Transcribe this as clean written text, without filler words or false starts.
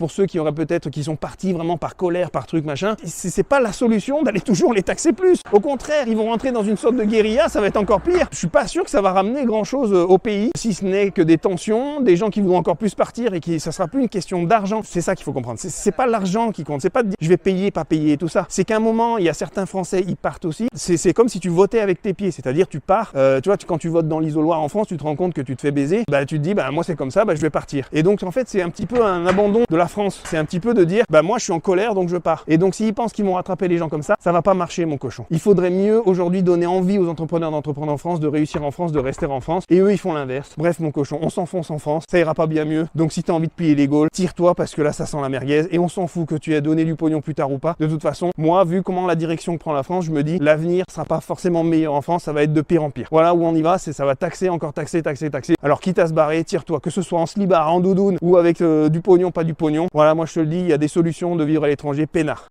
pour ceux qui auraient peut-être, qui sont partis vraiment par colère, par truc machin, c'est pas la solution d'aller toujours les taxer plus. Au contraire, ils vont rentrer dans une sorte de guérilla, ça va être encore pire. Je suis pas sûr que ça va ramener grand chose au pays, si ce n'est que des tensions, des gens qui voudront encore plus partir et qui ça sera plus une question d'argent. C'est ça qu'il faut comprendre. C'est pas l'argent qui compte, c'est pas de dire je vais payer, pas payer, tout ça. C'est qu'à un moment, il y a certains Français, ils partent aussi. C'est comme si tu votais avec tes pieds, c'est-à-dire tu pars, tu vois, quand tu votes dans l'isoloir en France, tu te rends compte que tu te fais baiser, bah tu te dis bah moi c'est comme ça, bah je vais partir. Et donc en fait c'est un petit peu un abandon de la France. C'est un petit peu de dire bah moi je suis en colère donc je pars. Et donc s'ils pensent qu'ils vont rattraper les gens comme ça va pas marcher mon cochon. Il faudrait mieux aujourd'hui donner envie aux entrepreneurs d'entreprendre en France, de réussir en France, de rester en France. Et eux ils font l'inverse. Bref mon cochon, on s'enfonce en France, ça ira pas bien mieux. Donc si t'as envie de plier les Gaules, tire-toi parce que là ça sent la merguez et on s'en fout que tu aies donné du pognon plus tard ou pas. De toute façon, moi vu comment la direction que prend la France, je me dis l'avenir sera pas forcément meilleur en France, ça va être de pire en pire. Voilà où on y va, ça va taxer, encore taxer. Alors quitte à se barrer, tire-toi, que ce soit en slibard, en doudoune ou avec du pognon, pas du pognon. Voilà, moi je te le dis, il y a des solutions de vivre à l'étranger peinard.